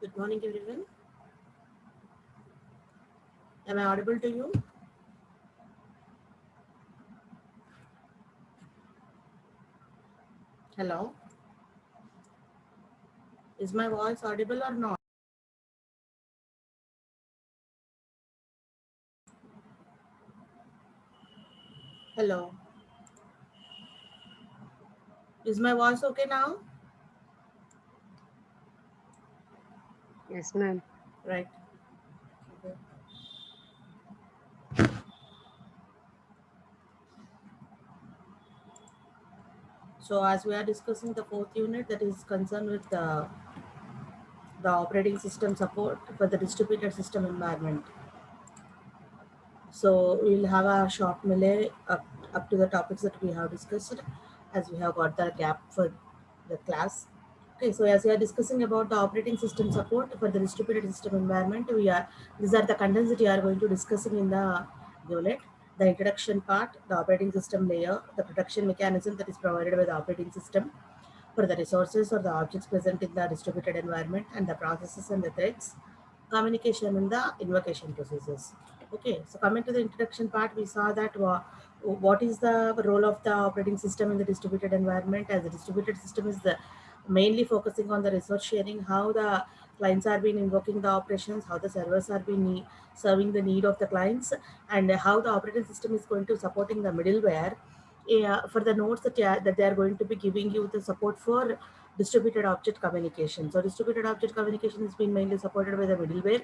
Good morning, everyone. Am I audible to you? Hello. Is my voice audible or not? Hello. Is my voice okay now? Yes, ma'am. Right. Okay. So as we are discussing the fourth unit that is concerned with the operating system support for the distributed system environment. So we'll have a short melee up to the topics that we have discussed as we have got the gap for the class. Okay, so as we are discussing about the operating system support for the distributed system environment, these are the contents that we are going to discussing in the unit. The introduction part, the operating system layer, the protection mechanism that is provided by the operating system for the resources or the objects present in the distributed environment, and the processes and the threads, communication and the invocation processes. Okay, so coming to the introduction part, we saw that what is the role of the operating system in the distributed environment. As the distributed system is the mainly focusing on the resource sharing, how the clients are being invoking the operations, how the servers are being serving the need of the clients, and how the operating system is going to supporting the middleware for the nodes that they are going to be giving you the support for distributed object communication. So distributed object communication has been mainly supported by the middleware.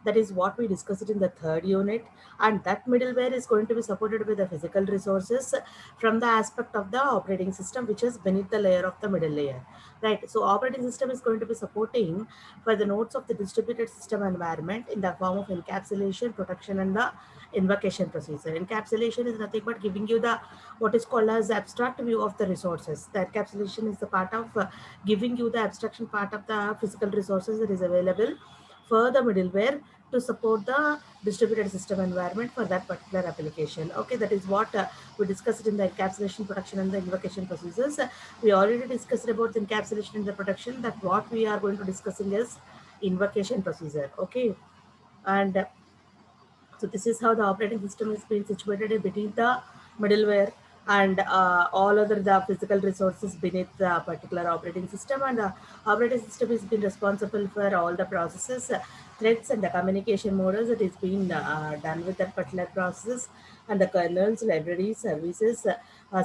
That is what we discussed in the third unit, and that middleware is going to be supported by the physical resources from the aspect of the operating system, which is beneath the layer of the middle layer, right? So operating system is going to be supporting for the nodes of the distributed system environment in the form of encapsulation, protection, and the invocation procedure. Encapsulation is nothing but giving you the what is called as abstract view of the resources. The encapsulation is the part of giving you the abstraction part of the physical resources that is available for the middleware to support the distributed system environment for that particular application. Okay, that is what we discussed in the encapsulation, protection, and the invocation procedures. We already discussed about the encapsulation and the protection. That what we are going to discussing is invocation procedure. Okay, and so this is how the operating system is being situated between the middleware and all other the physical resources beneath the particular operating system. And the operating system is been responsible for all the processes, threads, and the communication models that is being done with that particular processes, and the kernels, libraries, services,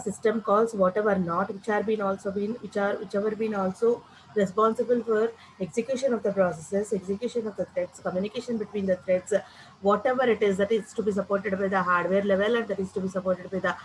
system calls, whatever not, which are been also been whichever been also responsible for execution of the processes, execution of the threads, communication between the threads, whatever it is that is to be supported by the hardware level and that is to be supported by the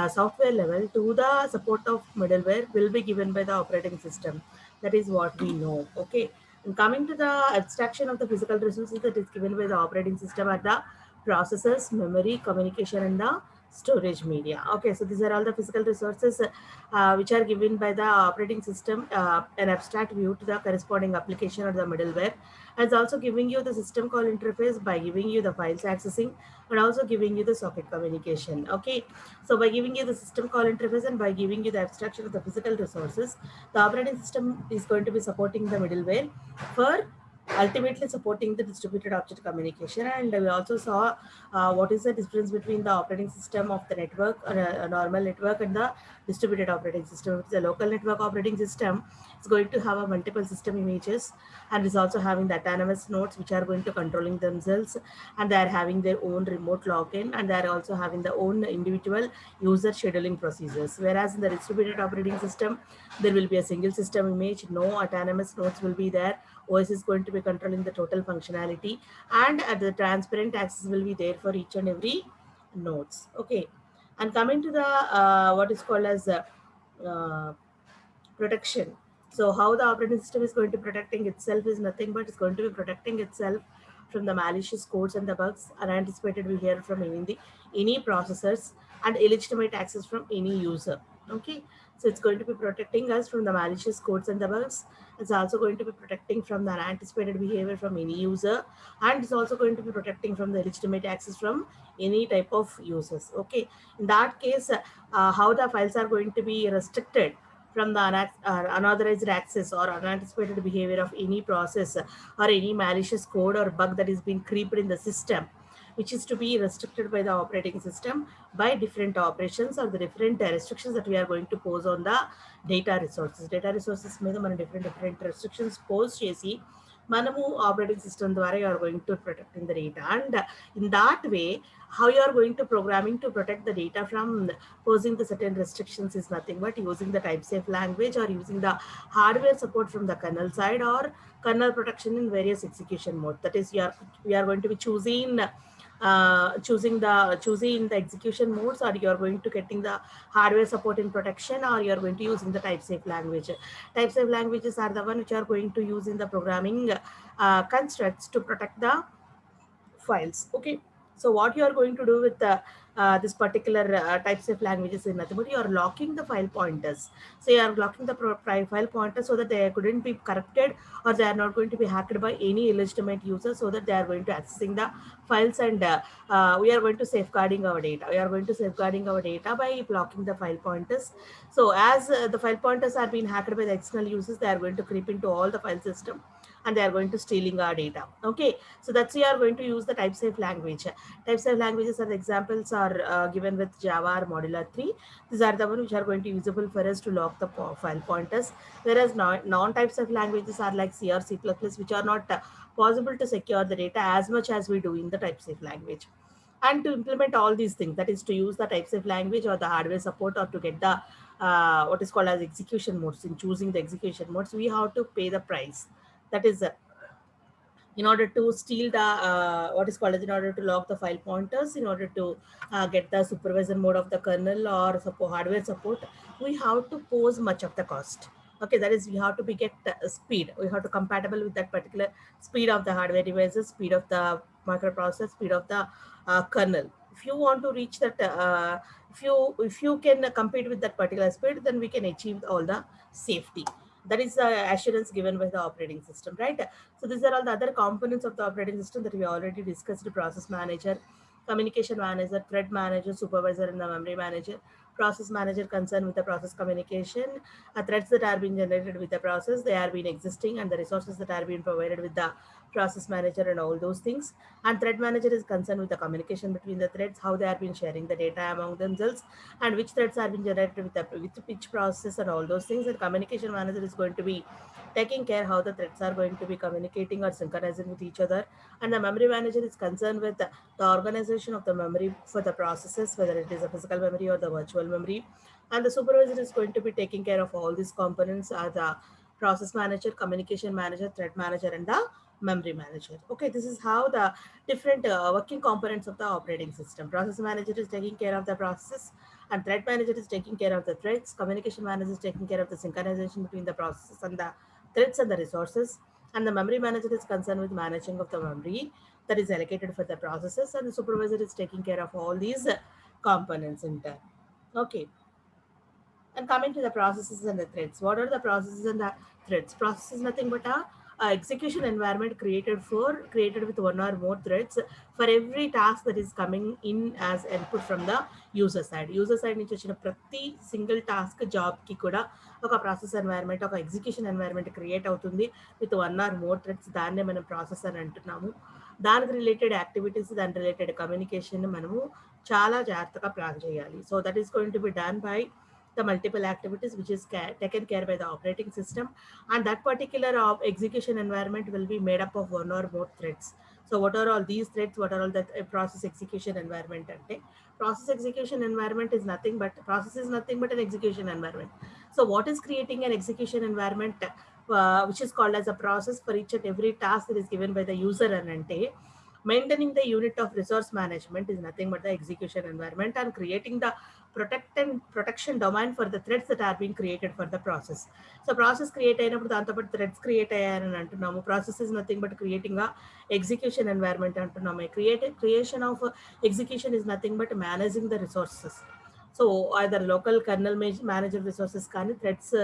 software level to the support of middleware will be given by the operating system. That is what we know. Okay. And coming to the abstraction of the physical resources that is given by the operating system are the processors, memory, communication, and the storage media. Okay, so these are all the physical resources which are given by the operating system, an abstract view to the corresponding application or the middleware, as also giving you the system call interface by giving you the files accessing and also giving you the socket communication. Okay, so by giving you the system call interface and by giving you the abstraction of the physical resources, the operating system is going to be supporting the middleware for ultimately supporting the distributed object communication. And we also saw what is the difference between the operating system of the network or a normal network and the distributed operating system. It's a local network operating system. It's going to have a multiple system images, and is also having the autonomous nodes which are going to controlling themselves, and they are having their own remote login, and they are also having their own individual user scheduling procedures. Whereas in the distributed operating system, there will be a single system image, no autonomous nodes will be there. OS is going to be controlling the total functionality, and the transparent access will be there for each and every nodes. Okay, and coming to the what is called as uh, protection. So how the operating system is going to protecting itself is nothing but it's going to be protecting itself from the malicious codes and the bugs, unanticipated behavior from any processors, and illegitimate access from any user. Okay, so it's going to be protecting us from the malicious codes and the bugs. It's also going to be protecting from the unanticipated behavior from any user, and it's also going to be protecting from the illegitimate access from any type of users. Okay, in that case, how the files are going to be restricted from the unauthorized access or unanticipated behavior of any process or any malicious code or bug that is being creeped in the system, which is to be restricted by the operating system by different operations or the different restrictions that we are going to pose on the data resources. Data resources మీద మనం different restrictions pose చేసి మనము operating system ద్వారా you are going to protecting the data, and in that way how you are going to programming to protect the data from posing the certain restrictions is nothing but using the type safe language or using the hardware support from the kernel side or kernel protection in various execution mode. That is, we are going to be choosing the execution modes, or you are going to getting the hardware support in protection, or you are going to using the type safe language. Type safe languages are the one which are going to use in the programming constructs to protect the files. Okay, so what you are going to do with this particular types of languages is nothing but you are locking the file pointers. So you are locking the file pointers so that they couldn't be corrupted or they are not going to be hacked by any illegitimate user, so that they are going to accessing the files, and we are going to safeguarding our data. We are going to safeguarding our data by blocking the file pointers. So as the file pointers are being hacked by the external users, they are going to creep into all the file system and they are going to stealing our data. Okay, so that's we are going to use the type safe language. Type safe languages are the examples are given with Java or Modular 3. These are the ones which are going to be usable for us to lock the file pointers, whereas non-types of languages are like C or C++, which are not possible to secure the data as much as we do in the type safe language. And to implement all these things, that is to use the type safe language or the hardware support or to get the what is called as execution modes. In choosing the execution modes, we have to pay the price. That is in order to steal the what is called as in order to lock the file pointers, in order to get the supervisor mode of the kernel or support hardware support, we have to pose much of the cost. Okay, that is we have to be get speed, we have to compatible with that particular speed of the hardware devices, speed of the microprocessor, speed of the kernel. If you want to reach that if you can compete with that particular speed, then we can achieve all the safety. That is the assurance given by the operating system, right? So these are all the other components of the operating system that we already discussed: the process manager, communication manager, thread manager, supervisor, and the memory manager. Process manager concerned with the process communication, threads that are being generated with the process, they are being existing, and the resources that are being provided with the process manager and all those things. And thread manager is concerned with the communication between the threads, how they are being sharing the data among themselves, and which threads are being generated with which process and all those things. And communication manager is going to be taking care how the threads are going to be communicating or synchronizing with each other. And the memory manager is concerned with the organization of the memory for the processes, whether it is a physical memory or the virtual memory. And the supervisor is going to be taking care of all these components are the process manager, communication manager, thread manager, and the memory manager. Okay, this is how the different working components of the operating system. Process manager is taking care of the processes, and thread manager is taking care of the threads. Communication manager is taking care of the synchronization between the processes and the threads and the resources. And the memory manager is concerned with managing of the memory that is allocated for the processes, and the supervisor is taking care of all these components in turn. Okay, and coming to the processes and the threads, what are the processes and the threads? Process is nothing but a execution environment created with one or more threads for every task that is coming in as input from the user side. User side నుంచి వచ్చిన ప్రతి single task job కి కూడా ఒక process environment, ఒక execution environment create అవుతుంది with one or more threads. దాన్నే మనం ప్రాసెస్ అని అంటున్నాము. దానికి రిలేటెడ్ యాక్టివిటీస్, దాని రిలేటెడ్ కమ్యూనికేషన్ మనము చాలా జాగ్రత్తగా ప్లాన్ చేయాలి. So that is going to be done by the multiple activities which is taken care by the operating system, and that particular execution environment will be made up of one or more threads. So what are all these threads? What are all the process execution environment? Ante process execution environment is nothing but process is nothing but an execution environment. So what is creating an execution environment which is called as a process for each and every task that is given by the user? And ante maintaining the unit of resource management is nothing but the execution environment, and creating the protection domain for the threads that are being created for the process. So process create అయినప్పుడు దాంతో పాటు threads create అయ్యారని అంటున్నాము. Process is nothing but creating a execution environment అంటున్నాము. Creation of execution is nothing but managing the resources. So either local colonel manager resources కానీ threads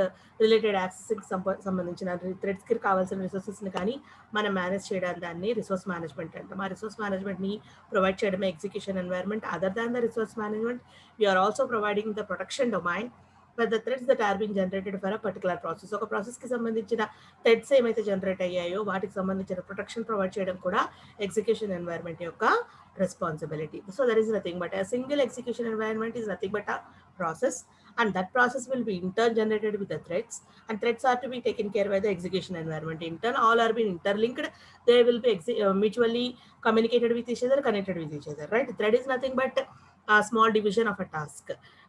related యాక్సెస్కి సంబంధించిన థ్రెడ్స్కి కావాల్సిన రిసోర్సెస్ని కానీ మనం మేనేజ్ చేయడానికి దాన్ని రిసోర్స్ మేనేజ్మెంట్ అంటాం. ఆ రిసోర్స్ మేనేజ్మెంట్ని ప్రొవైడ్ చేయడమే execution environment. Other than the resource management, we are also providing the protection domain but the threads that are been generated for a particular process. ఒక ప్రాసెస్కి సంబంధించిన థ్రెడ్స్ ఏమైతే జనరేట్ అయ్యాయో వాటికి సంబంధించిన ప్రొటెక్షన్ ప్రొవైడ్ చేయడం కూడా ఎగ్జిక్యూషన్ ఎన్వైర్న్మెంట్ యొక్క responsibility. So there is nothing but a single execution environment is nothing but a process, and that process will be in turn generated with the threads, and threads are to be taken care by the execution environment. In turn, all are being interlinked. They will be mutually communicated with each other, connected with each other, right? Thread is nothing but a small division of a task.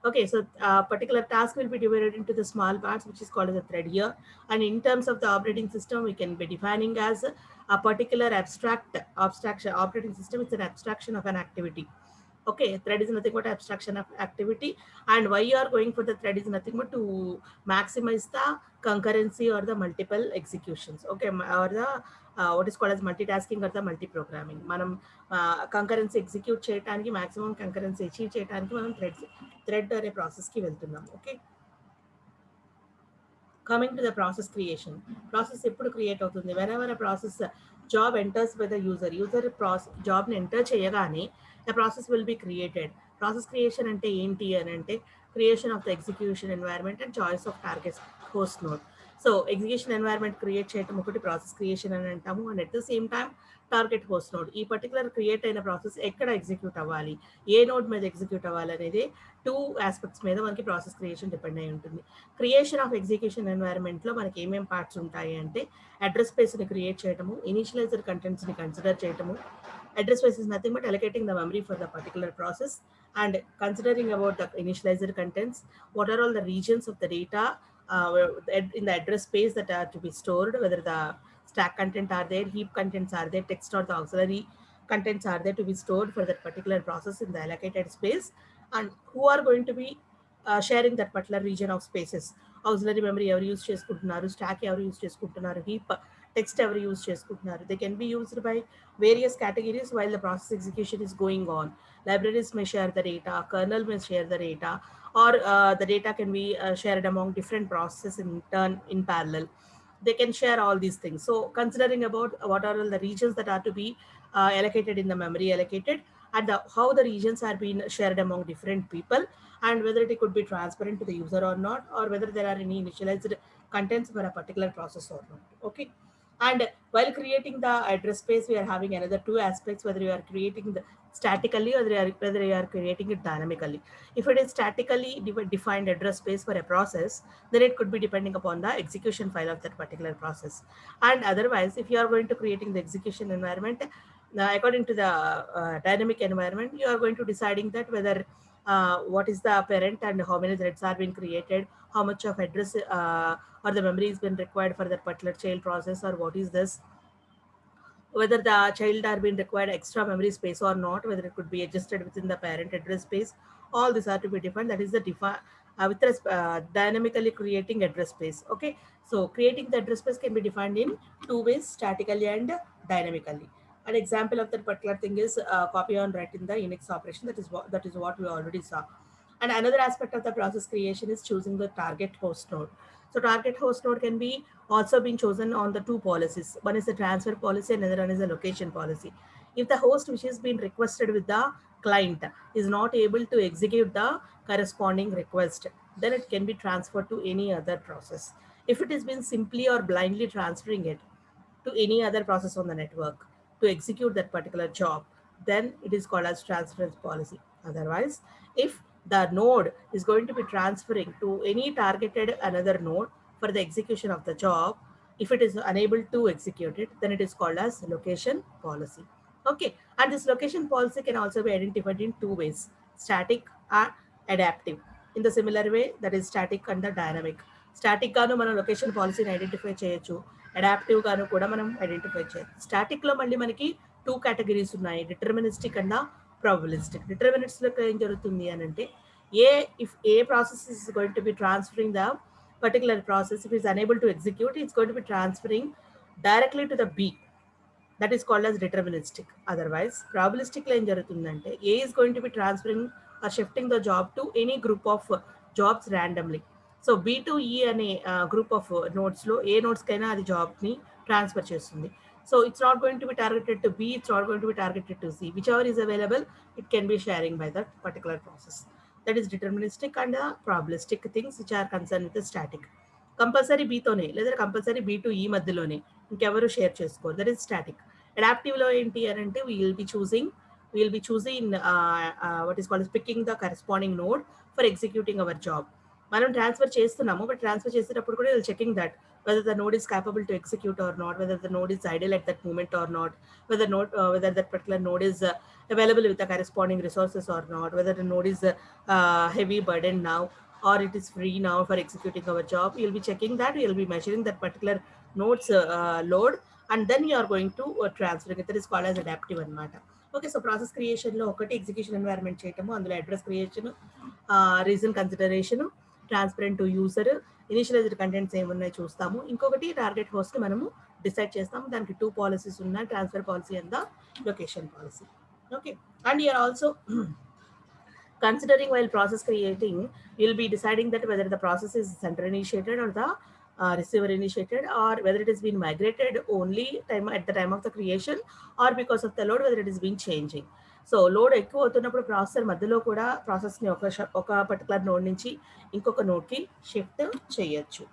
Okay, so a particular task will be divided into the small parts, which is called as a thread here. And in terms of the operating system, we can be defining as a particular abstraction operating system. It's an abstraction of an activity. Okay, thread is nothing but abstraction of activity, and why you are going for the thread is nothing but to maximize the concurrency or the multiple executions. Okay, or the what is called as multitasking or the multi-programming. మనం concurrency execute చేయడానికి, maximum concurrency achieve చేయడానికి మనం thread అనే ప్రాసెస్కి వెళ్తున్నాం. Okay, coming to the process creation. Process ఎప్పుడు create అవుతుంది? Whenever a process job enters by the user జాబ్ని ఎంటర్ చేయగానే the process will be created. Process creation అంటే ఏంటి అని అంటే creation of the execution environment and choice of target host node. So execution environment create చేయడం ఒకటి process creation అని అంటాము, and at the same time target host node. ఈ particular create అయిన ప్రాసెస్ ఎక్కడ ఎగ్జిక్యూట్ అవ్వాలి, ఏ నోడ్ మీద ఎగ్జిక్యూట్ అవ్వాలి అనేది టూ ఆస్పెక్ట్స్ మీద మనకి ప్రాసెస్ క్రియేషన్ డిపెండ్ అయి ఉంటుంది. క్రియేషన్ ఆఫ్ ఎగ్జిక్యూషన్ ఎన్వైర్న్మెంట్లో మనకి ఏమేం పార్ట్స్ ఉంటాయి అంటే అడ్రస్ స్పేస్ని క్రియేట్ చేయడము, ఇనిషియలైజర్ కంటెంట్స్ని కన్సిడర్ చేయడము. Address space is nothing but allocating the memory for the particular process and considering about the initializer contents. What are all the regions of the data in the address space that are to be stored, whether the stack content are there, heap contents are there, text or the auxiliary contents are there to be stored for that particular process in the allocated space, and who are going to be sharing that particular region of spaces. Auxiliary memory ఎవరు use చేసుకుంటున్నారు, stock ఎవరు use చేసుకుంటున్నారు, heap text ఎవరు use చేసుకుంటున్నారు. They can be used by various categories while the process execution is going on. Libraries may share the data, kernel may share the data, or the data can be shared among different processes in turn in parallel. They can share all these things. So considering about what are all the regions that are to be allocated in the memory allocated, and how the regions are being shared among different people, and whether it could be transparent to the user or not, or whether there are any initialized contents for a particular process or not. Okay, and while creating the address space, we are having another two aspects, whether you are creating the statically or whether you are creating it dynamically. If it is statically defined address space for a process, then it could be depending upon the execution file of that particular process. And otherwise, if you are going to creating the execution environment, according to the dynamic environment, you are going to deciding that whether what is the parent and how many threads are being created, how much of address or the memory has been required for that particular child process, or what is this, whether the child are being required extra memory space or not, whether it could be adjusted within the parent address space. All these are to be defined. That is the dynamically creating address space. Okay, so creating the address space can be defined in two ways, statically and dynamically. An example of that particular thing is copy on write in the Unix operation. That is what we already saw. And another aspect of the process creation is choosing the target host node. So target host node can be also been chosen on the two policies. One is the transfer policy, and another one is the location policy. If the host which is been requested with the client is not able to execute the corresponding request, then it can be transferred to any other process. If it has been simply or blindly transferring it to any other process on the network to execute that particular job, then it is called as transference policy. Otherwise, if the node is going to be transferring to any targeted another node for the execution of the job, if it is unable to execute it, then it is called as location policy. Okay, and this location policy can also be identified in two ways, static and adaptive. In the similar way, that is static and the dynamic. Static గాను మనం location పాలసీని identify చేయొచ్చు, adaptive గాను కూడా మనం identify చేయొచ్చు. Static లో మళ్ళీ మనకి టూ కేటగిరీస్ ఉన్నాయి, డిటర్మినిస్టిక్ అండ్ probabilistic. Deterministic లో ఏం జరుగుతుంది అని అంటే if a process is going to be transferring the particular process, if it is unable to execute, it's going to be transferring directly to the B. That is called as deterministic. Otherwise, probabilistic లో ఏం జరుగుతుందంటే A is going to be transferring or shifting the job to any group of jobs randomly. So B to E అనే group of నోట్స్లో ఏ నోట్స్కైనా అది జాబ్ని transfer చేస్తుంది. So it's not going to be targeted to B, it's not going to be targeted to C. Whichever is available, it can be sharing by that particular process. that is deterministic and probabilistic things which are concerned with the static. Compulsory బీతోనే లేదా compulsory be to ఈ మధ్యలోనే ఇంకెవరు share చేసుకోరు, that is static. అడాప్టివ్లో ఏంటి అని అంటే we'll be choosing what is called as picking the corresponding node for executing our job. మనం ట్రాన్స్ఫర్ చేస్తున్నాము, బట్ ట్రాన్స్ఫర్ చేసేటప్పుడు కూడా checking that whether the node is capable to execute or not, whether the node is idle at that moment or not, whether that particular node is available with the corresponding resources or not, whether the node is heavy burden now or it is free now for executing our job. You'll be checking that, you'll be measuring that particular node's load, and then you are going to transferring it. That is called as adaptive anamata. Okay, so process creation లో ఒకటి execution environment చేయటము, అందులో address creation, reason consideration, transparent to user, initialised contents ఏమున్నాయి చూస్తాము. ఇంకొకటి target host మనము decide చేస్తాము. దానికి 2 పాలసీస్ ఉన్నాయి, transfer policy and the location policy. Okay, and you are also considering while process creating, you'll be deciding that whether the process is center initiated or the receiver initiated, or whether it has been migrated only at the time of the creation, or because of the load whether it has been changing. So load ఎక్కువ అవుతున్నప్పుడు processor మధ్యలో కూడా ప్రాసెస్ని ఒక particular node నుంచి ఇంకొక నోడ్కి shift చేయొచ్చు.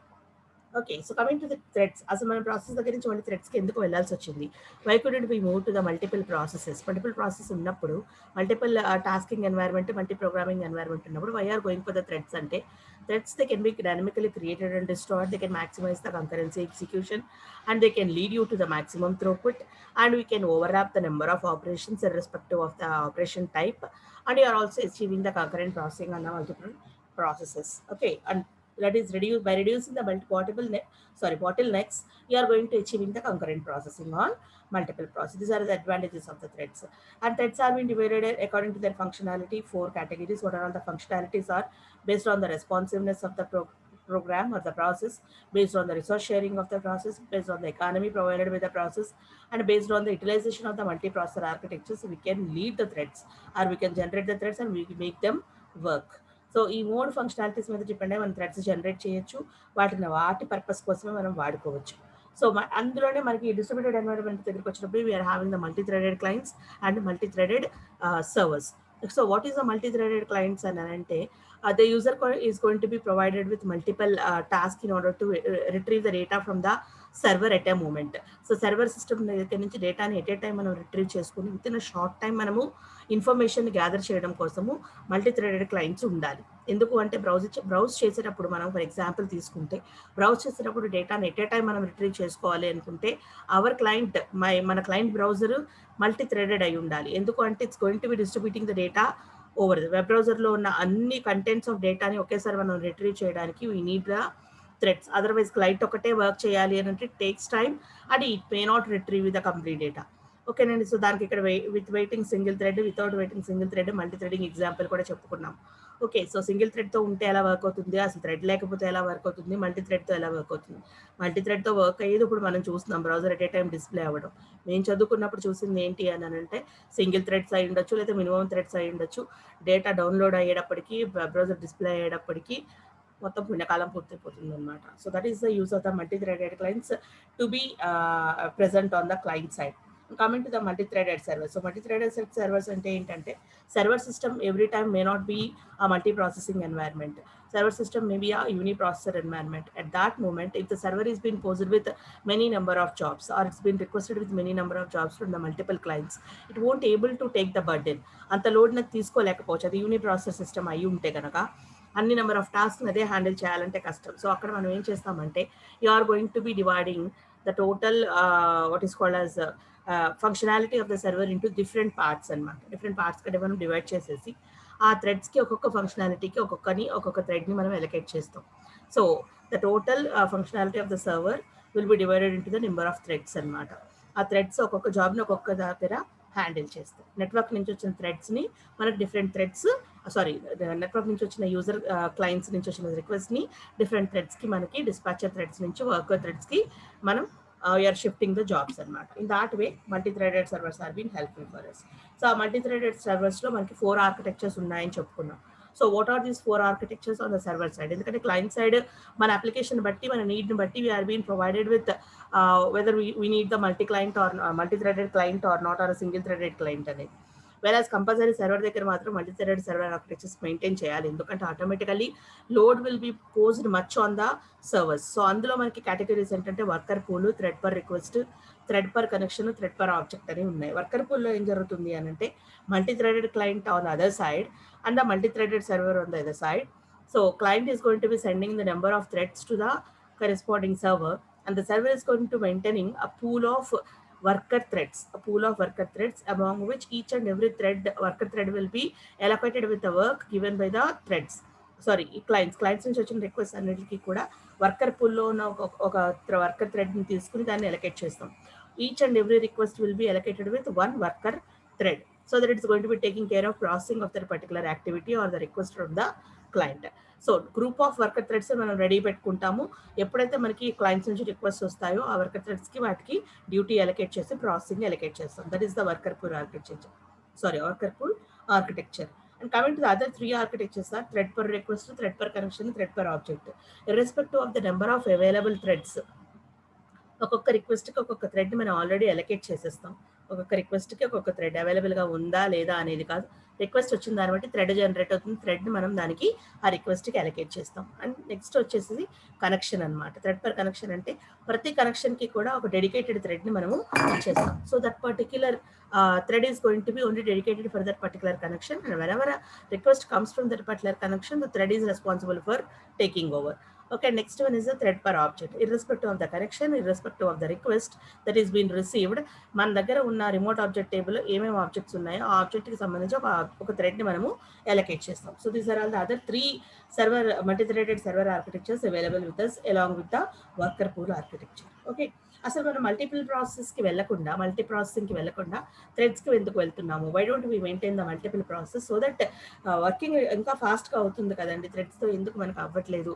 Okay, so coming to the threads, అసలు మన ప్రాసెస్ దగ్గర నుంచి మళ్ళీ థ్రెడ్స్కి ఎందుకు వెళ్ళాల్సి వచ్చింది? Why couldn't be move to the multiple processes? Multiple process ఉన్నప్పుడు, multiple tasking environment, multi programming environment ఉన్నప్పుడు why are going for the threads అంటే, threads they can be dynamically created and destroyed, they can maximize the concurrency execution, and they can lead you to the maximum throughput, and we can overlap the number of operations irrespective of the operation type, and you are also achieving the concurrent processing on the multiple processes. Okay, and that is reduced by reducing the bottlenecks, you are going to achieving the concurrent processing on multiple processes. These are the advantages of the threads. And threads are being divided according to their functionality, 4 categories. What are all the functionalities are based on the responsiveness of the program or the process, based on the resource sharing of the process, based on the economy provided by the process, and based on the utilization of the multiprocessor architectures. We can lead the threads, or we can generate the threads and we make them work. So ఈ 3 functionalities మీద depend అయ్యి మనం threads generate చేయొచ్చు, వాటి purpose కోసమే మనం వాడుకోవచ్చు. So అందులోనే మనకి డిస్ట్రిబ్యూటెడ్ ఎన్వైరన్మెంట్ దగ్గరికి వచ్చినప్పుడు we are having the multi threaded clients and multi threaded servers. So what is the multi threaded clients అని అంటే, the user is going to be provided with multiple tasks in order to retrieve the data from the server at a moment. So server system దగ్గర నుంచి డేటాని at a time మనం retrieve చేసుకుని with in short time మనము information gather చేయడం కోసము multi threaded clients ఉండాలి. ఎందుకు అంటే బ్రౌజ్ చేసేటప్పుడు మనం ఫర్ ఎగ్జాంపుల్ తీసుకుంటే, బ్రౌజ్ చేసేటప్పుడు డేటాని ఎట్ ఏ టైం మనం రిట్రీవ్ చేసుకోవాలి అనుకుంటే అవర్ క్లయింట్ మన క్లయింట్ బ్రౌజర్ మల్టీ థ్రెడెడ్ అయి ఉండాలి. ఎందుకు అంటే it's going to B distributing the data over the web బ్రౌజర్లో ఉన్న అన్ని కంటెంట్స్ ఆఫ్ డేటాని ఒకేసారి మనం రిట్రీవ్ చేయడానికి we need the threads. Otherwise client ఒకటే వర్క్ చేయాలి అని అంటే takes time and it may not retrieve the complete data. ఓకేనండి, సో దానికి ఇక్కడ with waiting single thread, without waiting single thread, multi threading example కూడా చెప్పుకున్నాం. ఓకే, సో సింగిల్ థ్రెడ్తో ఉంటే ఎలా వర్క్ అవుతుంది, అసలు థ్రెడ్ లేకపోతే ఎలా వర్క్ అవుతుంది, మల్టీ థ్రెడ్తో ఎలా వర్క్ అవుతుంది? మల్టీ థ్రెడ్తో వర్క్ అయ్యేది ఇప్పుడు మనం చూస్తున్నాం, browser at a time display అవ్వడం. మేము చదువుకున్నప్పుడు చూసింది ఏంటి అని అంటే సింగిల్ థ్రెడ్స్ అయి ఉండొచ్చు, లేదా మినిమం థ్రెడ్స్ అయి ఉండొచ్చు. డేటా డౌన్లోడ్ అయ్యేటప్పటికి, బ్రౌజర్ డిస్ప్లే అయ్యేటప్పటికి మొత్తం పుణ్యకాలం పూర్తయిపోతుంది అనమాట. So that is the use of the multi threaded clients to be present on the client side. Coming to the multi-threaded servers. So multi-threaded servers ante entante, server system every time may not be a multi-processing environment. Server system may be a uniprocessor environment. At that moment, if the server is being posed with many number of jobs, or it's been requested with many number of jobs from the multiple clients, it won't able to take the burden. Anta load na తీసుకోలేకపోవచ్చు. అది uniprocessor system అయి ఉంటే కనుక అన్ని number of task అదే handle చేయాలంటే కష్టం. So అక్కడ మనం ఏం చేస్తామంటే, you are going to be dividing the total what is called as functionality of the server into different parts అనమాట. డిఫరెంట్ పార్ట్స్ కంటే మనం డివైడ్ చేసేసి ఆ థ్రెడ్స్కి ఒక్కొక్క ఫంక్షనాలిటీకి ఒక్కొక్క థ్రెడ్ని మనం ఎలకేట్ చేస్తాం. So the total functionality of the server will be divided into the number of threads అనమాట. ఆ థ్రెడ్స్ ఒక్కొక్క జాబ్ని ఒక్కొక్క దగ్గర హ్యాండిల్ చేస్తాం. నెట్వర్క్ నుంచి వచ్చిన థ్రెడ్స్ని మనకు డిఫరెంట్ థ్రెడ్స్ నెట్వర్క్ నుంచి వచ్చిన యూజర్ క్లయింట్స్ నుంచి వచ్చిన రిక్వెస్ట్ని డిఫరెంట్ థ్రెడ్స్కి మనకి డిస్పాచర్ థ్రెడ్స్ నుంచి వర్కర్ థ్రెడ్స్కి మనం we are shifting the jobs అనమాట. In that way multi-threaded servers are being helpful for us. So ఆ multi-threaded servers లో మనకి 4 architectures ఉన్నాయని చెప్పుకున్నాం. So what are these 4 architectures on the server side? ఎందుకంటే client side మన application బట్టి, మన నీడ్ని బట్టి we are been provided with whether we need the multi client or multi threaded client or not, or single threaded client అనేది. Whereas compulsory server దగ్గర మాత్రం multi threaded server architectures maintain చేయాలి, ఎందుకంటే automatically load will be posed much on the servers. So అందులో మనకి categories ఏంటంటే worker pool, thread per request, thread per connection, thread per object అని ఉన్నాయి. వర్కర్ పూల్లో ఏం జరుగుతుంది అని అంటే multi threaded client on the other side and the multi-threaded server on the other side. So client is going to be sending the number of threads to the corresponding server, and the server is going to maintaining a pool of worker threads, among which each and every worker thread will be allocated with the work given by the threads. Sorry, clients నుంచి వచ్చిన request అన్నిటికీ కూడా worker పూల్లో ఉన్న ఒక worker థ్రెడ్ని తీసుకుని దాన్ని అలొకేట్ చేస్తాం. Each and every request will be allocated with one worker thread, so that it's going to be taking care of processing of that particular activity or the request from the client. So group of worker threads మనం ready పెట్టుకుంటాము. ఎప్పుడైతే మనకి clients నుంచి request వస్తాయో ఆ worker థ్రెడ్స్కి వాటికి duty allocate చేసి processing allocate చేస్తాం. That is the worker pool architecture. And coming to the other three architectures are thread per request, thread per connection, thread per object. Irrespective of the number of available threads, ఒక్కొక్క రిక్వెస్ట్కి ఒక్కొక్క thread మనం already allocate చేసేస్తాం. ఒక్కొక్క రిక్వెస్ట్కి ఒక్కొక్క thread అవైలబుల్గా ఉందా లేదా అనేది కాదు, రిక్వెస్ట్ వచ్చిన దాన్ని బట్టి థ్రెడ్ జనరేట్ అవుతుంది, థ్రెడ్ని మనం దానికి ఆ రిక్వెస్ట్కి అలొకేట్ చేస్తాం. అండ్ నెక్స్ట్ వచ్చేసి కనెక్షన్ అనమాట. థ్రెడ్ పర్ కనెక్షన్ అంటే ప్రతి కనెక్షన్కి కూడా ఒక డెడికేటెడ్ థ్రెడ్ని మనము ఇచ్చేస్తాం. So that particular thread is going to be only dedicated for that particular connection, and whenever a request comes from that particular connection, the thread is responsible for taking over. Okay, next one is the thread per object. Irrespective of the connection, irrespective of the request that is being received, మన దగ్గర ఉన్న remote object table ఏమేమి objects ఉన్నాయో ఆ ఆబ్జెక్ట్కి సంబంధించి ఒక థ్రెడ్ని మనము అలొకేట్ చేస్తాం. So these are all the other 3 server multi threaded server architectures available with us along with the worker pool architecture. Okay, అసలు మనం మల్టీ ప్రాసెసింగ్కి వెళ్ళకుండా థ్రెడ్స్కి ఎందుకు వెళ్తున్నాము? Why don't we maintain the multiple process so that working ఇంకా ఫాస్ట్గా అవుతుంది కదండి. థ్రెడ్స్తో ఎందుకు మనకు అవ్వట్లేదు,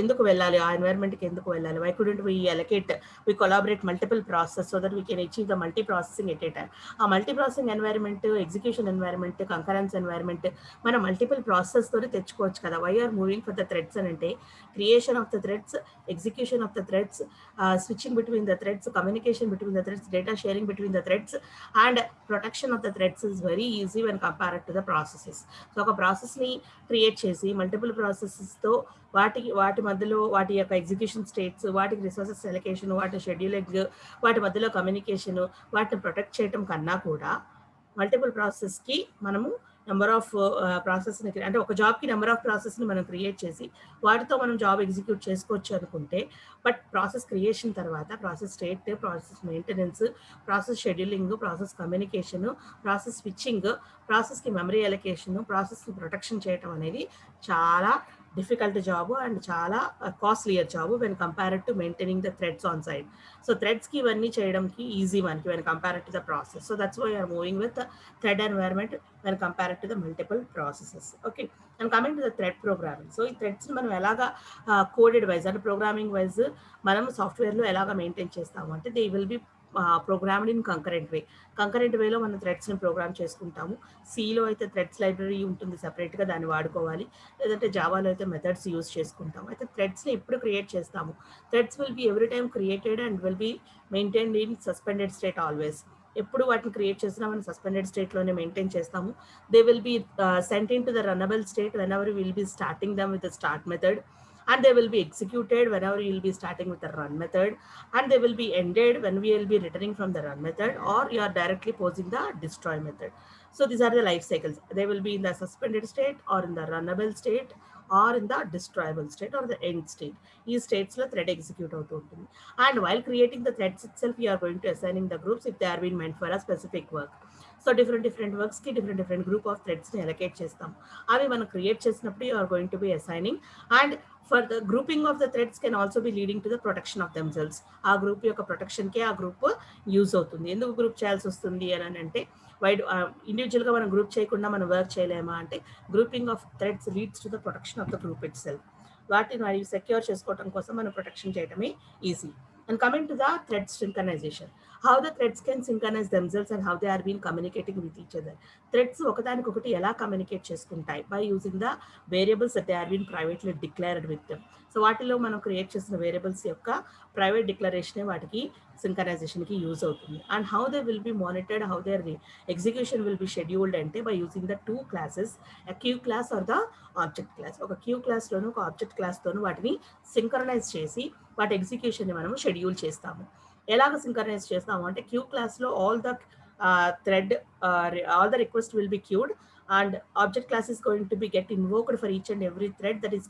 ఎందుకు వెళ్ళాలి, ఆ ఎన్వైర్న్మెంట్కి ఎందుకు వెళ్ళాలి? Why couldn't we allocate, we collaborate multiple process so that we can achieve the multi processing at a time. ఆ multi processing environment, execution environment, concurrence environment మనం మల్టిపుల్ ప్రాసెస్తోనే తెచ్చుకోవచ్చు కదా. Why are moving for the threads అని అంటే creation of the threads, execution of the threads, switching between the threads, communication between the threads, data sharing between the threads, and protection of the threads is very easy when compared to the processes. So ఒక ప్రాసెస్ని create చేసి multiple ప్రాసెసెస్తో వాటి మధ్యలో వాటి యొక్క execution states, వాటికి resources allocation, వాటి scheduling, వాటి మధ్యలో కమ్యూనికేషన్, వాటిని ప్రొటెక్ట్ చేయడం కన్నా కూడా మల్టిపుల్ ప్రాసెస్కి మనము నెంబర్ ఆఫ్ ప్రాసెస్ని అంటే ఒక జాబ్కి నెంబర్ ఆఫ్ ప్రాసెస్ని మనం క్రియేట్ చేసి వాటితో మనం జాబ్ ఎగ్జిక్యూట్ చేసుకోవచ్చు అనుకుంటే, బట్ ప్రాసెస్ క్రియేషన్ తర్వాత process state, process maintenance, process scheduling, process communication, process switching, ప్రాసెస్కి మెమరీ అలొకేషను, ప్రాసెస్ని ప్రొటెక్షన్ చేయడం అనేది చాలా డిఫికల్ట్ జాబ్ అండ్ చాలా costlier job when compared to maintaining the threads on side. So థ్రెడ్స్కి ఇవన్నీ చేయడానికి ఈజీ మనకి when compared to the process. So that's why are moving with thread environment when compared to the multiple processes. Okay, and coming to the thread programming. So ఈ థ్రెడ్స్ని మనం ఎలాగా coded wise అంటే programming wise మనం సాఫ్ట్వేర్లో ఎలాగా maintain చేస్తాము అంటే they will B programmed in concurrent వేలో మనం థ్రెడ్స్ని ప్రోగ్రామ్ చేసుకుంటాము. సిలో అయితే థ్రెడ్స్ లైబ్రరీ ఉంటుంది సెపరేట్గా, దాన్ని వాడుకోవాలి. లేదంటే జావాలో అయితే మెథడ్స్ యూజ్ చేసుకుంటాము. అయితే థ్రెడ్స్ని ఎప్పుడు క్రియేట్ చేస్తాము? Threads will be every time created and will be maintained in suspended state always. ఎప్పుడు వాటిని క్రియేట్ చేసినా మనం సస్పెండెడ్ స్టేట్లోనే మెయింటైన్ చేస్తాము. They will be sent in to the runnable state when ever will be starting them with the start method, and they will be executed whenever you will be starting with the run method, and they will be ended when we will be returning from the run method, or you are directly posing the destroy method. So these are the life cycles. They will be in the suspended state or in the runnable state or in the destroyable state or the end state. These states lo thread execute avutu untundi, and while creating the threads itself you are going to assigning the groups if they are being meant for a specific work. So different వర్క్స్కి different group of థ్రెడ్స్ని allocate చేస్తాం. అవి మనం create చేసినప్పుడు you are going to be assigning, and for the grouping of the threads can also be leading to the protection of themselves. ఆ group యొక్క ప్రొటెక్షన్కే ఆ గ్రూప్ యూజ్ అవుతుంది. ఎందుకు గ్రూప్ చేయాల్సి వస్తుంది అని అంటే ఇండివిజువల్గా మనం గ్రూప్ చేయకుండా మనం వర్క్ చేయలేమా అంటే grouping of threads leads to the protection of the group it self. వాటిని మరియు సెక్యూర్ చేసుకోవడం కోసం మనం ప్రొటెక్షన్ చేయడమే easy. And coming to the thread synchronization, how the threads can synchronize themselves and how they are being communicating with each other. Threads ఒకదానికొకటి ఎలా communicate చేసుకుంటాయి? By using the variables that they are being privately declared with them. So వాటిలో మనం create చేసిన variables యొక్క private డిక్లరేషనే వాటికి సింక్రనైజేషన్కి యూజ్ అవుతుంది. And how they will be monitored, how their execution will be scheduled అంటే by using the two classes, a queue class or the object class. ఒక క్యూ క్లాస్లోను ఒక ఆబ్జెక్ట్ క్లాస్తోను వాటిని సింక్రనైజ్ చేసి వాటి ఎగ్జిక్యూషన్ని మనము షెడ్యూల్ చేస్తాము. ఎలాగ సింక్రనైజ్ చేస్తాము అంటే క్యూ క్లాస్లో all the thread, all the request will be queued and object class is going to be get invoked for each and every thread that is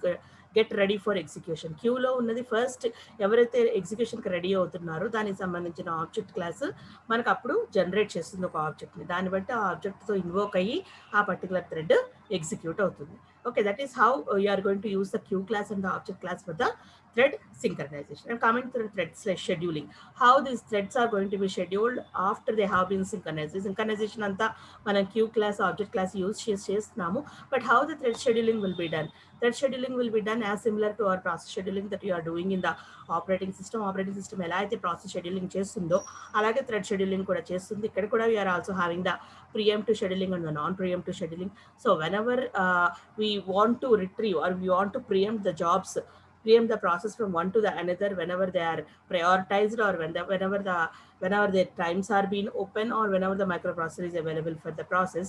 get ready for execution. క్యూలో ఉన్నది first ఎవరైతే ఎగ్జిక్యూషన్కి ready అవుతున్నారో దానికి సంబంధించిన object class మనకు అప్పుడు generate చేస్తుంది ఒక ఆబ్జెక్ట్ని. దాన్ని బట్టి ఆ ఆబ్జెక్ట్తో ఇన్వోక్ అయ్యి ఆ పర్టికులర్ థ్రెడ్ ఎగ్జిక్యూట్ అవుతుంది. Okay, that is how you are going to use the queue class and the object class for the thread synchronization. And coming to the thread scheduling, how these threads are going to be scheduled after they have been synchronized. Synchronization anta mana queue class object class use chestunnamu, but how the thread scheduling will be done? Thread scheduling will be done as similar to our process scheduling that you are doing in the operating system. Operating system ఎలా అయితే process scheduling చేస్తుందో అలాగే thread scheduling కూడా చేస్తుంది. ఇక్కడ కూడా we are also having the preemptive scheduling and the non-preemptive scheduling. So whenever we want to retrieve or we want to preempt the jobs, preempt the process from one to the another whenever they are prioritized or whenever their times are being open or whenever the microprocessor is available for the process.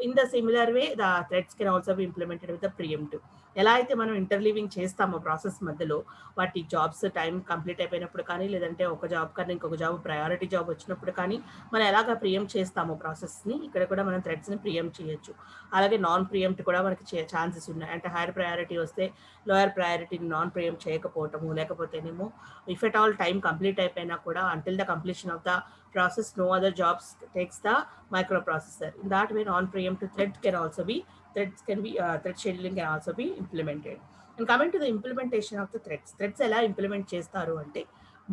In the similar way, the threads can also be implemented with the preemptive. ఎలా అయితే మనం interleaving చేస్తామో process మధ్యలో వాటి jobs time complete అయిపోయినప్పుడు కానీ లేదంటే ఒక జాబ్ కన్నా ఇంకొక జాబ్ ప్రయారిటీ జాబ్ వచ్చినప్పుడు కానీ మనం ఎలాగ ప్రియంప్ట్ చేస్తామో ప్రాసెస్ని ఇక్కడ కూడా మనం థ్రెడ్స్ని ప్రియంప్ట్ చేయొచ్చు. అలాగే నాన్ ప్రియంప్ట్ కూడా మనకి ఛాన్సెస్ ఉన్నాయి. అంటే హైయర్ ప్రయారిటీ వస్తే లోయర్ ప్రయారిటీని నాన్ ప్రియంప్ట్ చేయకపోవటము, లేకపోతేనేమో if at all time complete అయిపోయినా కూడా until the completion of the process no other jobs takes the microprocessor. In that way non-preemptive thread scheduling can also be implemented. And coming to the implementation of the threads ఎలా implement చేస్తారు అంటే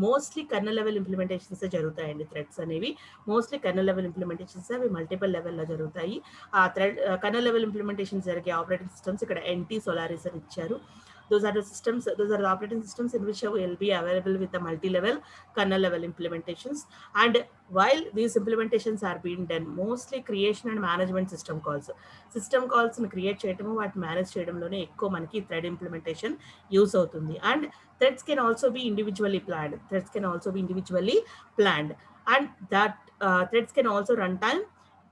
mostly colonel level implementations జరుగుతాయండి. Threads అనేవి mostly colonel level implementations అవి multiple లెవెల్లో జరుగుతాయి. ఆ thread colonel level implementation జరిగే ఆపరేటింగ్ సిస్టమ్స్ ఇక్కడ NT Solaris అని ఇచ్చారు. Those are the operating systems in which will be available with the multi-level kernel level implementations. And while these implementations are being done, mostly creation and management system calls ని create చేయడము వాటిని manage చేయడంలోనే ఎక్కువ మనకి thread implementation use అవుతుంది. And threads can also be individually planned and that threads can also run time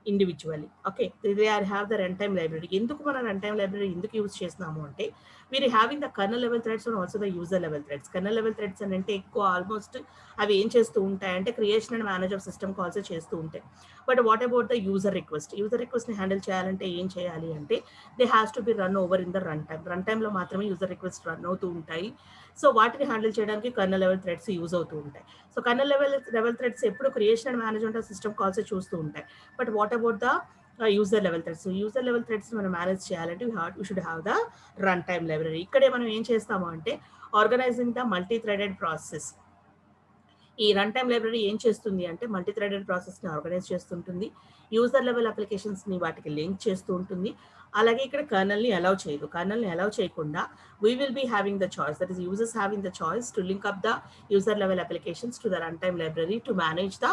individually. Okay, they have the runtime library. ఎందుకు మన runtime library ఎందుకు use చేస్తున్నాము అంటే we're having the kernel level threads and also the user level threads. Kernel level threads అని అంటే ఎక్కువ almost అవి ఏం చేస్తూ ఉంటాయంటే creation and manage of system calls చేస్తూ ఉంటాయి. But what about the user రిక్వెస్ట్ని హ్యాండిల్ చేయాలంటే ఏం చేయాలి అంటే they has to be run over in the run టైంలో మాత్రమే యూజర్ రిక్వెస్ట్ రన్ అవుతూ ఉంటాయి. సో వాటిని హ్యాండిల్ చేయడానికి కర్నల్ లెవెల్ థ్రెడ్స్ యూజ్ అవుతూ ఉంటాయి. సో కర్నల్ లెవెల్ థ్రెడ్స్ ఎప్పుడు creation and management of system calls చూస్తూ ఉంటాయి. But what about the user level threads? User level threads మనం మేనేజ్ చేయాలంటే we should have the run time library. ఇక్కడే మనం ఏం చేస్తాము అంటే organising the multi threaded process. ఈ రన్ టైమ్ లైబ్రరీ ఏం చేస్తుంది అంటే మల్టీ థ్రెడెడ్ ప్రాసెస్ని ఆర్గనైజ్ చేస్తుంటుంది, యూజర్ లెవెల్ అప్లికేషన్స్ని వాటికి లింక్ చేస్తూ ఉంటుంది. అలాగే ఇక్కడ కర్నల్ని అలౌ చేయదు. కర్నల్ని అలౌ చేయకుండా we will be having the choice, that is users having the choice to link up the user level applications to the run time library to manage the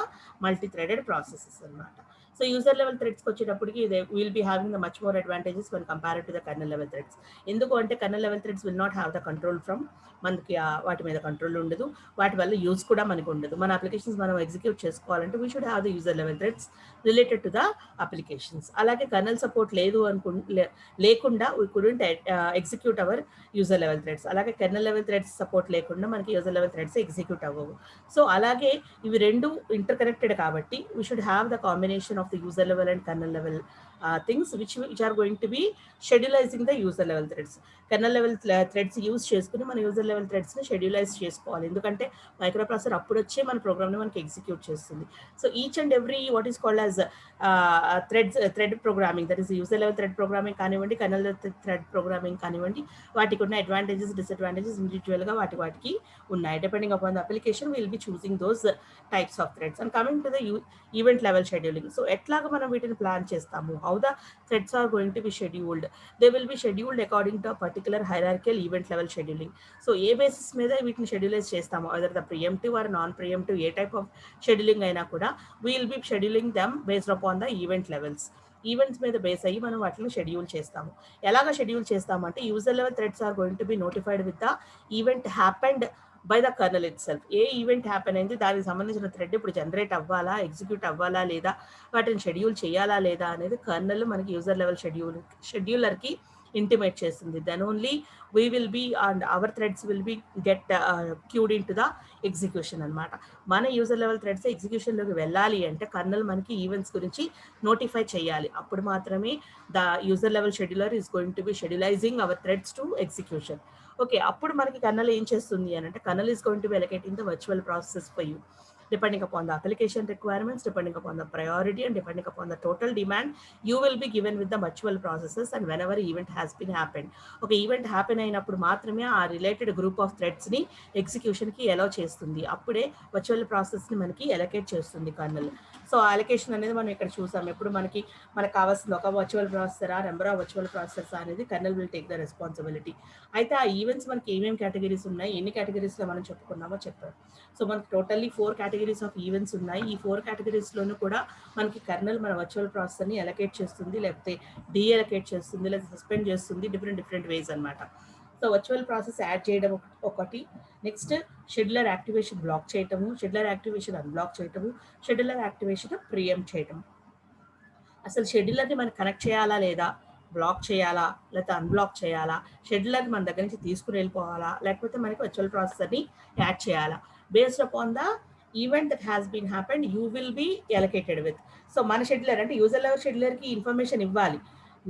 multi threaded processes అనమాట. So user level థ్రెడ్స్కి వచ్చేటప్పటికి will be having the much more advantages when compared to the kernel level threads. ఎందుకు అంటే kernel level threads will not have the control from, మనకి వాటి మీద control ఉండదు, వాటి వల్ల యూజ్ కూడా మనకు ఉండదు. మన అప్లికేషన్స్ మనం ఎగ్జిక్యూట్ చేసుకోవాలంటే we should have the user level threads related to the applications. అలాగే కర్నల్ సపోర్ట్ లేకుండా we couldn't execute our user level threads. అలాగే కర్నల్ లెవెల్ థ్రెడ్స్ సపోర్ట్ లేకుండా మనకి యూజర్ లెవెల్ థ్రెడ్స్ ఎగ్జిక్యూట్ అవ్వవు. సో అలాగే ఇవి రెండు ఇంటర్ కాబట్టి we should have the combination of the user level and kernel level things which are going to be scheduling the user level threads. Kernel level threads use చేసుకుని మన user level థ్రెడ్స్ని షెడ్యూలైజ్ చేసుకోవాలి. ఎందుకంటే microprocessor అప్పుడు వచ్చే మన ప్రోగ్రామ్ని మనకి ఎగ్జిక్యూట్ చేస్తుంది. So each and every what is called as thread programming, that is user level thread programming కానివ్వండి, కర్నల్ థ్రెడ్ ప్రోగ్రామింగ్ కానివ్వండి, వాటికి ఉన్న అడ్వాంటేజెస్ డిసడ్వాంటేజెస్ ఇండివిజువల్గా వాటికి ఉన్నాయి. Depending upon the application will be choosing those types of threads. And coming to the event level scheduling. So ఎట్లాగా మనం వీటిని ప్లాన్ చేస్తాము? How the threads are going to be scheduled? They will be scheduled according to particular hierarchical event level scheduling. So ఏ basis మీద వీటిని schedulize చేస్తాము, other the preemptive or non preemptive, ఏ type of scheduling అయినా కూడా we will be scheduling them based upon the event levels. Events మీద base అయ్యి మనం వాటిని షెడ్యూల్ చేస్తాము. ఎలాగ షెడ్యూల్ చేస్తామంటే user level threads are going to be notified with the event happened by the kernel itself. ఏ event happen అయింది, దానికి సంబంధించిన థ్రెడ్ ఇప్పుడు జనరేట్ అవ్వాలా, ఎగ్జిక్యూట్ అవ్వాలా లేదా, వాటిని షెడ్యూల్ చేయాలా లేదా అనేది కర్నల్ మనకి యూజర్ లెవెల్ షెడ్యూలర్కి ఇంటిమేట్ చేస్తుంది. Then only we will be and our threads will be get queued into the execution అనమాట. మన యూజర్ లెవెల్ థ్రెడ్స్ ఎగ్జిక్యూషన్లోకి వెళ్ళాలి అంటే కర్నల్ మనకి ఈవెంట్స్ గురించి నోటిఫై చేయాలి. అప్పుడు మాత్రమే the user level scheduler is going to be schedulizing our threads to execution. Okay, అప్పుడు మనకి కర్నల్ ఏం చేస్తుంది అని అంటే kernel is going to be allocating the virtual processes for you depending upon the application requirements, depending upon the priority, and depending upon the total demand, you will be given with the virtual processes. And whenever event has been happened, okay, event happen అయినప్పుడు మాత్రమే ఆ related group of threads ని execution కి allow చేస్తుంది. అప్పుడే virtual process ని మనకి allocate చేస్తుంది కర్నల్. సో అలొకేషన్ అనేది మనం ఇక్కడ చూసాం. ఎప్పుడు మనకు కావాల్సింది ఒక virtual processor, number of virtual processors అనేది kernel will take the responsibility. అయితే ఆ ఈవెంట్స్ మనకి ఏమేమి కేటగిరీస్ ఉన్నాయి, ఎన్ని కేటగిరీస్ లో మనం చెప్పుకున్నామో చెప్పారు. సో మనకి టోటల్లీ 4 కేటగిరీస్ ఆఫ్ ఈవెంట్స్ ఉన్నాయి. ఈ 4 కేటగిరీస్లోనూ కూడా మనకి కర్నల్ మన వర్చువల్ ప్రాసెసర్ని అలొకేట్ చేస్తుంది, లేకపోతే డీఅలొకేట్ చేస్తుంది, లేదా సస్పెండ్ చేస్తుంది, డిఫరెంట్ వేస్ అనమాట. సో వర్చువల్ ప్రాసెస్ యాడ్ చేయడం ఒకటి, నెక్స్ట్ షెడ్యూలర్ యాక్టివేషన్ బ్లాక్ చేయటము, షెడ్యూలర్ యాక్టివేషన్ అన్బ్లాక్ చేయటము, షెడ్యూలర్ యాక్టివేషన్ ప్రియంప్ట్ చేయటం. అసలు షెడ్యూలర్ని మనం కనెక్ట్ చేయాలా లేదా, బ్లాక్ చేయాలా లేకపోతే అన్బ్లాక్ చేయాలా, షెడ్యూలర్ని మన దగ్గర నుంచి తీసుకుని వెళ్ళిపోవాలా, లేకపోతే మనకి వర్చువల్ ప్రాసెసర్ని యాడ్ చేయాలా, based upon the event that has been happened you will be allocated with. So మన షెడ్యూలర్ అంటే యూజర్ లెవెల్ షెడ్యూలర్కి ఇన్ఫర్మేషన్ ఇవ్వాలి.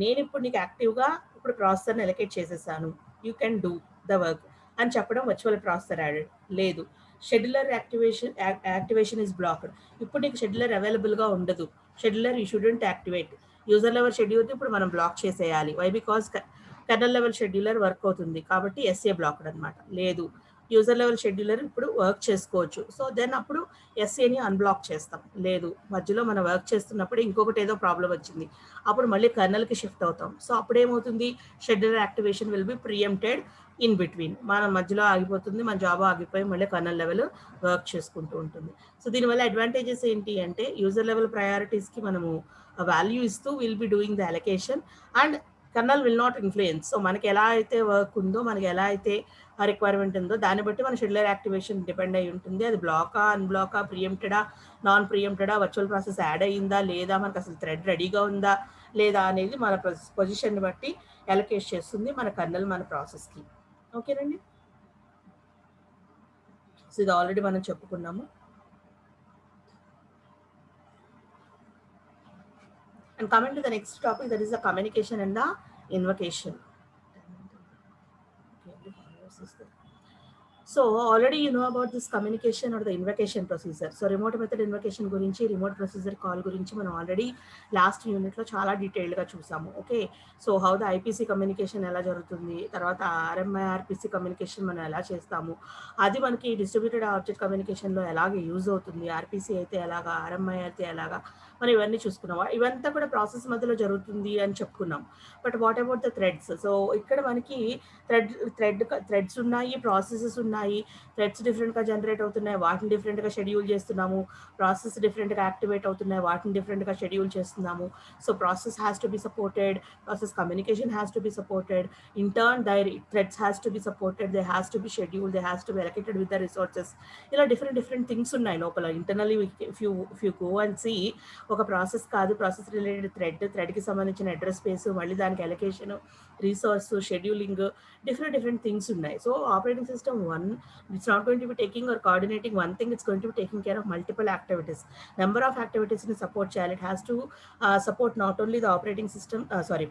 నేను ఇప్పుడు నీకు యాక్టివ్గా ఇప్పుడు ప్రాసెసర్ని అలొకేట్ చేసేసాను, you can do the work అని చెప్పడం వర్చువల్ ప్రాసెసర్ యాడెడ్. లేదు, షెడ్యూలర్ యాక్టివేషన్ ఇస్ బ్లాక్డ్, ఇప్పుడు నీకు షెడ్యూలర్ అవైలబుల్గా ఉండదు, scheduler you shouldn't activate, user level scheduler ఇప్పుడు మనం బ్లాక్ చేసేయాలి. Why? Because colonel level scheduler work అవుతుంది కాబట్టి ఎస్ఏ బ్లాక్డ్ అనమాట. లేదు, యూజర్ లెవెల్ షెడ్యూలర్ ఇప్పుడు వర్క్ చేసుకోవచ్చు, సో దెన్ అప్పుడు ఎస్ఏని అన్బ్లాక్ చేస్తాం. లేదు, మధ్యలో మనం వర్క్ చేస్తున్నప్పుడు ఇంకొకటి ఏదో ప్రాబ్లం వచ్చింది, అప్పుడు మళ్ళీ కర్నల్కి షిఫ్ట్ అవుతాం. సో అప్పుడు ఏమవుతుంది, scheduler activation will be preempted in between. మన మధ్యలో ఆగిపోతుంది, మన జాబ్ ఆగిపోయి మళ్ళీ కర్నల్ లెవెల్ వర్క్ చేసుకుంటూ ఉంటుంది. సో దీనివల్ల అడ్వాంటేజెస్ ఏంటి అంటే యూజర్ లెవెల్ ప్రయారిటీస్కి మనము వాల్యూ ఇస్తూ will be doing the allocation and colonel will not influence. So మనకి ఎలా అయితే వర్క్ ఉందో, మనకి ఎలా అయితే రిక్వైర్మెంట్ ఉందో దాన్ని బట్టి మన షెడ్యూలర్ యాక్టివేషన్ డిపెండ్ అయి ఉంటుంది. అది బ్లాకా, అన్బ్లాకా, ప్రియంప్టెడా, నాన్ ప్రియంప్టెడా, వర్చువల్ ప్రాసెస్ యాడ్ అయ్యిందా లేదా, మనకు అసలు థ్రెడ్ రెడీగా ఉందా లేదా అనేది మన పొజిషన్ని బట్టి అలొకేట్ చేస్తుంది మన కర్నల్ మన ప్రాసెస్కి. ఓకేనండి, సో ఇది ఆల్రెడీ మనం చెప్పుకున్నాము. And coming to the next topic, that is the communication and the invocation. So already you know about this communication or the invocation procedure. So remote method invocation గురించి, remote procedure call గురించి మనం already last యూనిట్లో చాలా డీటెయిల్డ్గా చూసాము. Okay, so how the IPC communication ఎలా జరుగుతుంది, తర్వాత ఆర్ఎంఐఆర్పిసి కమ్యూనికేషన్ మనం ఎలా చేస్తాము, అది మనకి డిస్ట్రిబ్యూటెడ్ ఆబ్జెక్ట్ కమ్యూనికేషన్లో ఎలాగ యూజ్ అవుతుంది, ఆర్పిసి అయితే ఎలాగా, ఆర్ఎంఐ అయితే ఎలాగా, మనం ఇవన్నీ చూసుకున్నాం. ఇవంతా కూడా ప్రాసెస్ మధ్యలో జరుగుతుంది అని చెప్పుకున్నాం. But what about the threads? So ఇక్కడ మనకి థ్రెడ్స్ ఉన్నాయి, ప్రాసెసెస్ ఉన్నాయి. థ్రెడ్స్ డిఫరెంట్గా జనరేట్ అవుతున్నాయి, వాటిని డిఫరెంట్గా షెడ్యూల్ చేస్తున్నాము. ప్రాసెస్ డిఫరెంట్గా యాక్టివేట్ అవుతున్నాయి, వాటిని డిఫరెంట్గా షెడ్యూల్ చేస్తున్నాము. So process has to be supported, process communication has to be supported, in turn their threads has to be supported, they has to be schedule, they has to be allocated with the resources. ఇలా different things ఉన్నాయి లోపల. Internally if you go and see, ఒక process కాదు, process related థ్రెడ్కి సంబంధించిన address space, మళ్ళీ దానికి allocation, resource, scheduling, different things ఉన్నాయి. So operating system one, it's not going to be taking or coordinating one thing, it's going to be taking care of multiple activities. Number of యాక్టివిటీస్ని support చేయాలి. It has to support not only the operating system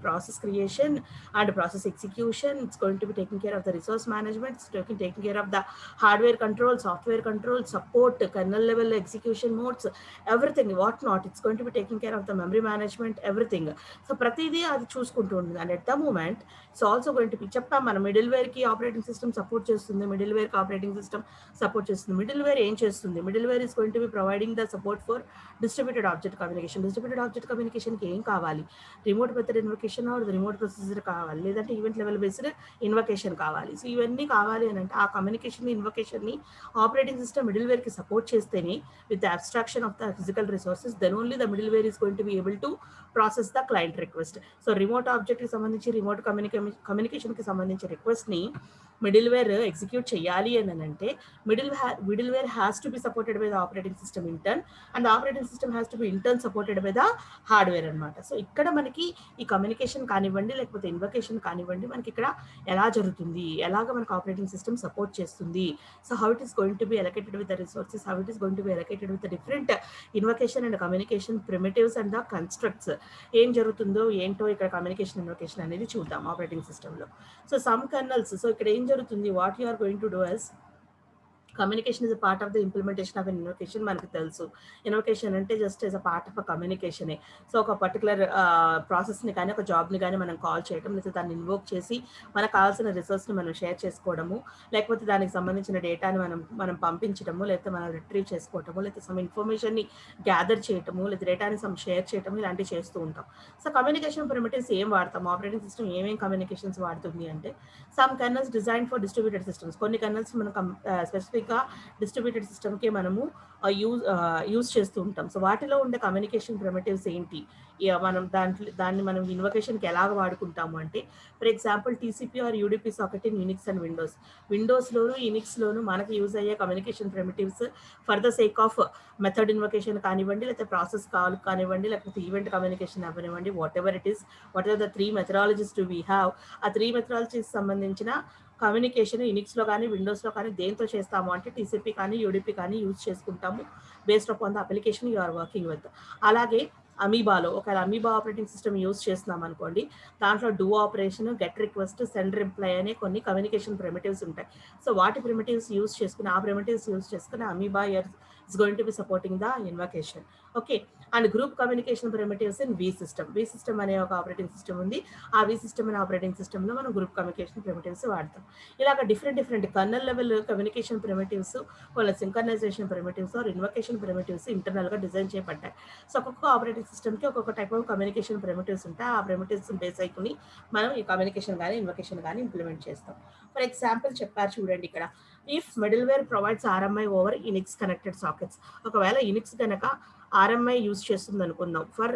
process creation and process execution, it's going to be taking care of the resource management, it's taking care of the hardware control, software control, support, kernel level execution modes, everything what not, it's going to be taking care of the memory management, everything. So ప్రతిదీ అది చూసుకుంటూ ఉంటుంది. And at the moment it's also going to be, చెప్పాం మనం మిడిల్ వేర్కి operating system support చేస్తుంది, మిడిల్ వేర్కి ఆపరేటింగ్ సిస్టమ్ సపోర్ట్ చేస్తుంది. మిడిల్ వేర్ ఏం చేస్తుంది? Middleware is going to be providing the support for distributed object communication. Distributed object కమ్యూనికేషన్కి ఏం కావాలి? Remote method invocation or remote processor కావాలి, లేదంటే ఈవెంట్ లెవెల్ బేస్డ్ ఇన్వకేషన్ కావాలి. సో ఇవన్నీ కావాలి అని అంటే ఆ కమ్యూనికేషన్ ఇన్వకేషన్ని ఆపరేటింగ్ సిస్టమ్ మిడిల్ వేర్కి సపోర్ట్ చేస్తేనే, with the abstraction of the physical resources, then only the middleware is going to be able to process the client request. So remote ఆబ్జెక్ట్కి సంబంధించి, రిమోట్ కమ్యూనికేషన్కి సంబంధించి రిక్వెస్ట్ని మిడిల్వేర్ ఎగ్జిక్యూట్ చేయాలి అని అంటే middleware has to be supported by the operating system intern and operating system has to B intern supported by the hardware అనమాట. So ఇక్కడ మనకి ఈ కమ్యూనికేషన్ కానివ్వండి లేకపోతే ఇన్వకేషన్ కానివ్వండి మనకి ఇక్కడ ఎలా జరుగుతుంది, ఎలాగ మనకి ఆపరేటింగ్ సిస్టమ్ సపోర్ట్ చేస్తుంది, so how it is going to be allocated with the resources, how it is going to be allocated with the different invocation and communication primitives and the constructs, ఏం జరుగుతుందో ఏంటో ఇక్కడ communication invocation అనేది చూద్దాం operating సిస్టంలో. So some kernels, so ఇక్కడ ఏం జరుగుతుంది, what you are going to do as communication is a part of the implementation of invocation. మనకు తెలుసు ఇన్వకేషన్ అంటే just as a part of a కమ్యూనికేషనే. సో ఒక పర్టికులర్ ప్రాసెస్ని కానీ ఒక జాబ్ని కానీ మనం కాల్ చేయడం, లేకపోతే దాన్ని ఇన్వోక్ చేసి మనకు కావాల్సిన రిసోర్స్ని మనం షేర్ చేసుకోవడము, లేకపోతే దానికి సంబంధించిన డేటాని మనం పంపించడము, లేకపోతే మనం రిట్రీవ్ చేసుకోవటము, లేకపోతే సమ్ ఇన్ఫర్మేషన్ని గ్యాదర్ చేయటము, లేదా డేటాని షేర్ చేయటము, ఇలాంటివి చేస్తూ ఉంటాం. సో కమ్యూనికేషన్ ప్రిమిటివ్స్ ఏం వాడతాం, ఆపరేటింగ్ సిస్టమ్ ఏమేం కమ్యూనికేషన్స్ వాడుతుంది అంటే some kernels design for distributed systems. కొన్ని కర్నల్స్ మనం స్పెసిఫిక్గా డిస్ట్రిబ్యూటెడ్ సిస్టమ్కి మనము యూజ్ చేస్తూ ఉంటాం. సో వాటిలో ఉండే కమ్యూనికేషన్ ప్రిమిటివ్స్ ఏంటి, మనం దాన్ని మనం ఇన్వకేషన్కి ఎలాగ వాడుకుంటాము అంటే for example TCP or UDP socket in Unix and విండోస్లోను యూనిక్స్లోను మనకి యూజ్ అయ్యే communication primitives for the sake of method invocation కానివ్వండి, లేకపోతే ప్రాసెస్ కాల్ కానివ్వండి, లేకపోతే ఈవెంట్ కమ్యూనికేషన్ అవ్వనివ్వండి, whatever the 3 methodologies do we have, ఆ 3 మెథడాలజీస్ సంబంధించిన కమ్యూనికేషన్ యూనిక్స్లో కానీ విండోస్లో కానీ దేంతో చేస్తాము అంటే టీసీపీ కానీ యూడిపి కానీ యూజ్ చేసుకుంటాము based upon the application you are working with. అలాగే అమీబాలో ఒకవేళ అమీబా ఆపరేటింగ్ సిస్టమ్ యూజ్ చేస్తున్నాం అనుకోండి, దాంట్లో do operation, get request, send reply అనే కొన్ని కమ్యూనికేషన్ ప్రిమిటివ్స్ ఉంటాయి. సో వాటి ప్రిమిటివ్స్ యూజ్ చేసుకుని amoeba is going to be supporting the invocation. Okay, and group communication primitives in vSystem అనే ఒక ఆపరేటింగ్ సిస్టమ్ ఉంది. ఆ vSystem అనే ఆపరేటింగ్ సిస్టంలో మనం గ్రూప్ కమ్యూనికేషన్ ప్రిమిటివ్స్ వాడతాం. ఇలాగ different kernel level communication primitives, వాళ్ళ synchronization primitives or invocation primitives ఇంటర్నల్గా డిజైన్ చేయబడ్డాయి. సో ఒక్కొక్క ఆపరేటింగ్ సిస్టమ్కి ఒక్కొక్క టైప్ ఆఫ్ కమ్యూనికేషన్ ప్రిమిటివ్స్ ఉంటాయి. ఆ ప్రిమిటివ్స్ బేస్ అయికుని మనం ఈ కమ్యూనికేషన్ కానీ ఇన్వకేషన్ కానీ ఇంప్లిమెంట్ చేస్తాం. ఫర్ ఎగ్జాంపుల్ చెప్పారు చూడండి ఇక్కడ, if middleware provides RMI over Unix connected sockets. ఒకవేళ యూనిక్స్ కనుక ఆర్ఎంఐ యూజ్ చేస్తుంది అనుకుందాం for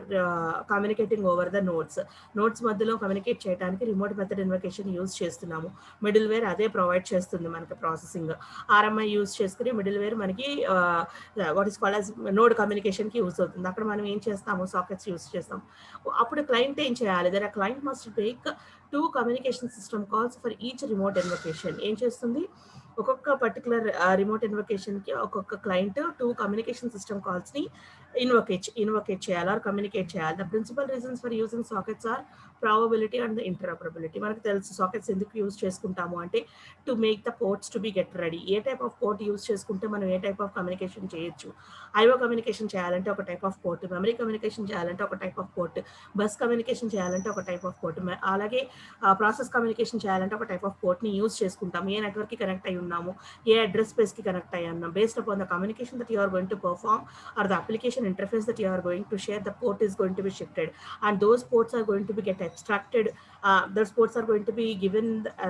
communicating over the nodes మధ్యలో కమ్యూనికేట్ చేయడానికి రిమోట్ మెథడ్ ఇన్వకేషన్ యూజ్ చేస్తున్నాము. మిడిల్వేర్ అదే ప్రొవైడ్ చేస్తుంది మనకి ప్రాసెసింగ్. ఆర్ఎంఐ యూజ్ చేసుకుని మిడిల్వేర్ మనకి what is called as node కమ్యూనికేషన్కి యూజ్ అవుతుంది. అక్కడ మనం ఏం చేస్తాము, సాకెట్స్ యూజ్ చేస్తాం. అప్పుడు క్లయింట్ ఏం చేయాలి, the client must take 2 communication system calls for each remote invocation. ఏం చేస్తుంది, ఒక్కొక్క పర్టికులర్ రిమోట్ ఇన్వకేషన్కి ఒక్కొక్క క్లయింట్ 2 కమ్యూనికేషన్ సిస్టమ్ కాల్స్ని ఇన్వకేట్ చేయాలి ఆర్ కమ్యూనికేట్ చేయాలి. The principal reasons for using sockets are probability and the interoperability. మనకు తెలుసు సాకెట్స్ ఎందుకు యూజ్ చేసుకుంటాము అంటే to make the ports to be get ready. ఏ టైప్ ఆఫ్ పోర్ట్ యూజ్ చేసుకుంటే మనం ఏ టైప్ ఆఫ్ కమ్యూనికేషన్ చేయొచ్చు. ఐఓ కమ్యూనికేషన్ చేయాలంటే ఒక type of port, memory communication చేయాలంటే ఒక type of port, bus communication చేయాలంటే ఒక టైప్ ఆఫ్ పోర్ట్, అలాగే ప్రాసెస్ కమ్యూనికేషన్ చేయాలంటే ఒక టైప్ ఆఫ్ పోర్ట్ని యూజ్ చేసుకుంటాం. ఏ నెట్వర్క్కి కనెక్ట్ అయ్యి ఉన్నాము, ఏ అడ్రస్ స్పేస్కి కనెక్ట్ అయ్యి ఉన్నాం, based upon the communication that you are going to perform or the application interface that you are going to share, the port is going to be shifted and those ports are going to be get abstracted. Those ports are going to be given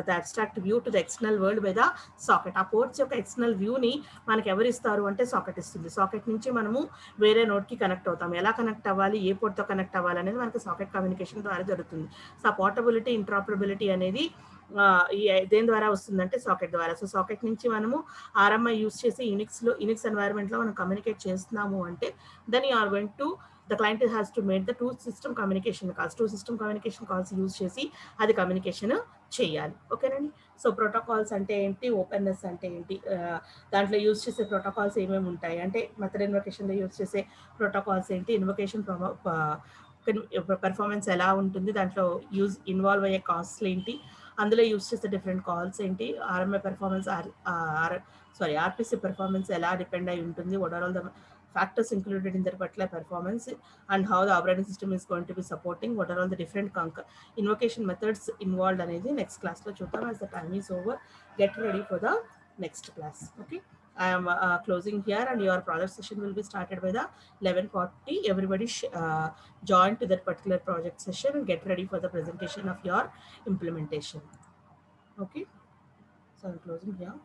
the abstract view to the external world by the socket. ఆ ports యొక్క external వ్యూని మనకి ఎవరు ఇస్తారు అంటే socket ఇస్తుంది. Socket నుంచి మనము వేరే నోడ్కి కనెక్ట్ అవుతాం. ఎలా కనెక్ట్ అవ్వాలి, ఏ పోర్ట్తో కనెక్ట్ అవ్వాలి అనేది మనకి సాకెట్ కమ్యూనికేషన్ ద్వారా జరుగుతుంది. సో ఆ పోర్టబిలిటీ ఇంటరాపరబిలిటీ అనేది దేని ద్వారా వస్తుందంటే సాకెట్ ద్వారా. సో సాకెట్ నుంచి మనము ఆర్ఎంఐ యూజ్ చేసి యూనిక్స్ ఎన్వైరన్మెంట్లో మనం కమ్యూనికేట్ చేస్తున్నాము అంటే then you are going to the client has to make the 2 system communication calls use చేసి అది కమ్యూనికేషన్ చేయాలి. ఓకేనండి. సో ప్రోటోకాల్స్ అంటే ఏంటి, ఓపెన్నెస్ అంటే ఏంటి, దాంట్లో యూజ్ చేసే ప్రోటోకాల్స్ ఏమేమి ఉంటాయి అంటే మెథడ్ ఇన్వకేషన్లో యూజ్ చేసే ప్రోటోకాల్స్ ఏంటి, ఇన్వకేషన్ పెర్ఫార్మెన్స్ ఎలా ఉంటుంది, దాంట్లో ఇన్వాల్వ్ అయ్యే కాస్ట్లు ఏంటి, అందులో యూజ్ చేసే డిఫరెంట్ కాల్స్ ఏంటి, ఆర్ఎంఐ పెర్ఫార్మెన్స్ ఆర్పిసి పెర్ఫార్మెన్స్ ఎలా డిపెండ్ అయి ఉంటుంది, what are all the factors included in their particular performance and how the operating system is going to be supporting, what are all the different invocation methods involved అనేది next class లో చూద్దాం. as the time is over, get ready for the next class. Okay, I am closing here and your project session will be started by the 11:40. Everybody join to that particular project session and get ready for the presentation of your implementation. Okay, so I'm closing here.